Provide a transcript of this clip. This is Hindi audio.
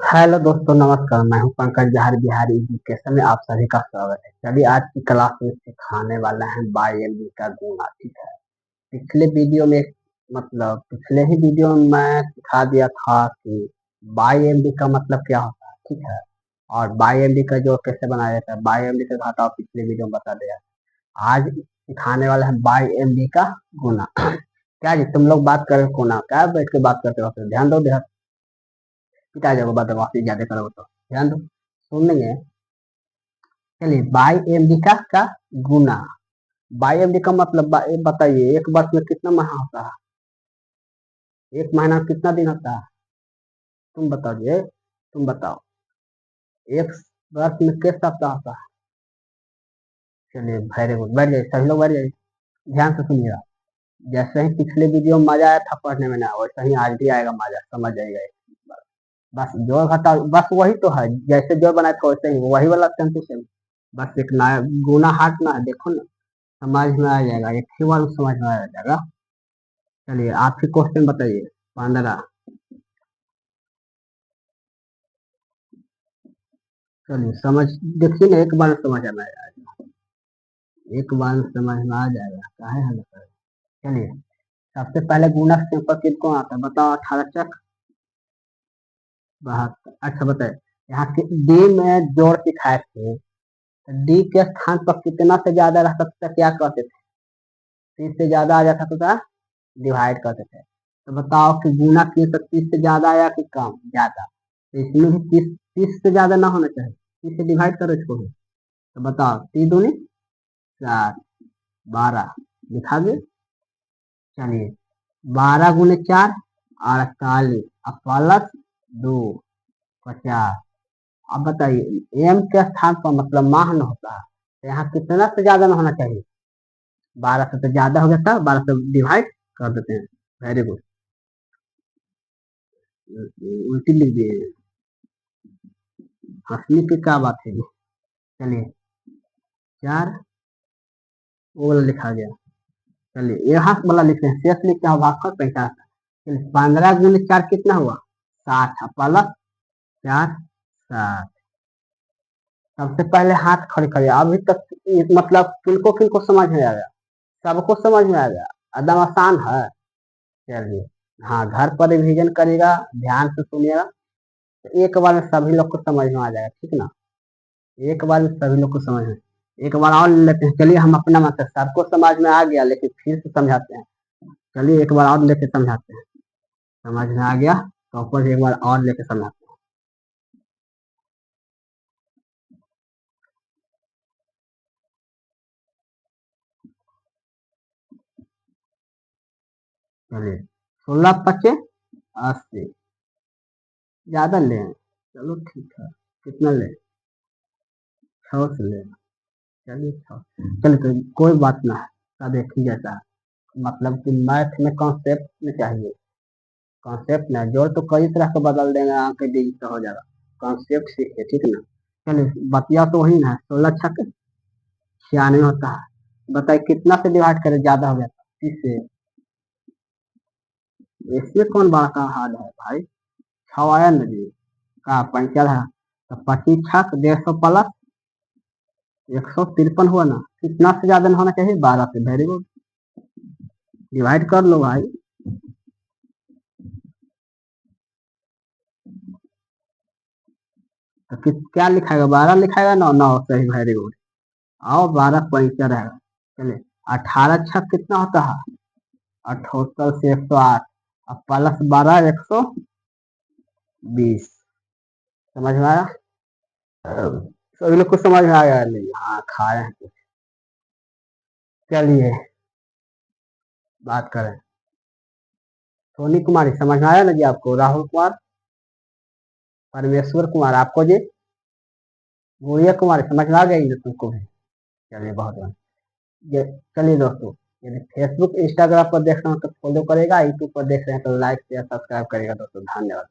हेलो दोस्तों, नमस्कार। मैं हूं पंकज बिहारी एजुकेशन में आप सभी का स्वागत है। चलिए, आज की क्लास में सिखाने वाला है बाई एम बी का गुणा। ठीक है। पिछले वीडियो में पिछले ही वीडियो में मैं सिखा दिया था कि बाई एम बी का मतलब क्या होता है। ठीक है। और बाई एम बी का जो कैसे बनाया जाता है, बाई एम बी का घाटा पिछले वीडियो में बता दिया। आज सिखाने वाला है बाई एम बी का गुणा। क्या जी, तुम लोग बात कर गुणा क्या बैठ के बात करते हो? फिर ध्यान दो, ध्यान पिटा जाओगे, बदमाशी ज्यादा करोगे तो ध्यान दो, सुन लेंगे। चलिए, बाई एम डी का गुना। बाई एम डी का मतलब बताइए, एक वर्ष में कितना महीना होता है? एक महीना में कितना दिन होता है? तुम बताइए, तुम बताओ। एक वर्ष में कितना सप्ताह होता है? चलिए, वेरी गुड, बैठ जाइए सभी लोग, बैठ जाइए। ध्यान से सुनिएगा। जैसे ही पिछले वीडियो में मजा आया था पढ़ने में ना, वैसे ही आज भी आएगा मजा, समझ जाइएगा। बस जोड़ घटा बस वही तो है, जैसे जोड़ बनाए थे वैसे ही वही वाला सेम। बस एक नया गुना हटना है, देखो ना, समझ में आ जाएगा, एक ही बार में समझ में आ जाएगा। चलिए, आप ही क्वेश्चन बताइए। 15। चलिए, समझ देखिए ना, एक बार में समझ में आ जाएगा, एक बार में समझ में आ जाएगा, काहे हल कर। चलिए, सबसे पहले गुणक सिंपल किसको आता है बताओ? 18 चक 72। अच्छा बताए, यहाँ के डी में जोड़ सिखाए थे, डी के स्थान पर कितना से ज्यादा रहता था क्या कहते थे? 30 से ज्यादा आ जाता तो क्या डिवाइड करते थे। तो बताओ कि गुना किए तो 30 से ज्यादा आया कि कम? ज्यादा। तो इसमें भी 30 से ज्यादा ना होना चाहिए, 30 से डिवाइड करो इसको भी। तो बताओ, 3 दूनी 4, 12 लिखा गया। चलिए, 12 × 4 48 और प्लस 2 50। अब बताइए, एम के स्थान पर मतलब मान होता है, तो यहाँ कितना से ज्यादा ना होना चाहिए? 12 से तो ज्यादा हो गया था, 12 से डिवाइड कर देते हैं। वेरी गुड, उल्टी लिख दिए, हंसने की क्या बात है। चलिए, 4 वो वाला लिखा गया। चलिए, यहाँ वाला लिखते हैं, शेष लिखते हैं भागफल 50। चलिए, 15 × 4 कितना हुआ? 60 प्लस 4 60। सबसे पहले हाथ खड़े करिए, अभी तक मतलब किनको किनको समझ में आ गया? सबको समझ में आ गया, एकदम आसान है। चलिए, हाँ, घर पर रिवीजन करिएगा, ध्यान से सुनिएगा, तो एक बार में सभी लोग को समझ में आ जाएगा। ठीक ना? एक बार में सभी लोग को समझ में। एक बार और लेते हैं। चलिए, हम अपना मतलब सबको समझ में आ गया, लेकिन फिर से समझाते हैं। चलिए, एक बार और लेके समझाते हैं। समझ में आ गया तो ऊपर से एक बार और लेके समझाते हैं। चलिए, 16×5 = 80। ज्यादा ले, चलो ठीक है, कितना ले? 6 से ले। चलिए, 6। चलिए, तो कोई बात ना है, सब एक ही जैसा है। मतलब कि मैथ में कॉन्सेप्ट में चाहिए, कॉन्सेप्ट ना जोड़ तो कई तरह का बदल देंगे, आके डिजिट हो जाएगा। कॉन्सेप्ट सीखे, ठीक ना? चलिए, बतिया तो वही ना है, 16×6 = 96 होता है। बताइए, कितना से डिवाइड करें ज्यादा हो जाता? 30 से। इसमें कौन बड़ा का हाल है भाई? 6 आया ना जी, का 55 है, तो 25×6 = 150 प्लस 153 हुआ ना। कितना से ज्यादा होना चाहिए? 12 से। वेरी गुड, डिवाइड कर लो भाई। तो क्या लिखाएगा? 12 लिखाएगा ना? 9 सही, वेरी गुड। आओ, 12 पैंसठ रहेगा। चलिए, 18×6 कितना होता है? 78 से 108 और प्लस 12 120। समझ में आया? सभी लोग को समझ में आया नहीं? हाँ, खाए हैं कुछ। चलिए, बात करें। सोनी कुमारी समझ में आया ना जी आपको? राहुल कुमार, परमेश्वर कुमार आपको जी, गुड़िया कुमारी समझ में आ गई ना तुमको भी? चलिए, बहुत बढ़िया। ये चलिए दोस्तों, यदि फेसबुक इंस्टाग्राम पर देख रहे हो तो फॉलो करेगा, यूट्यूब पर देख रहे हैं तो लाइक शेयर सब्सक्राइब करेगा दोस्तों। धन्यवाद।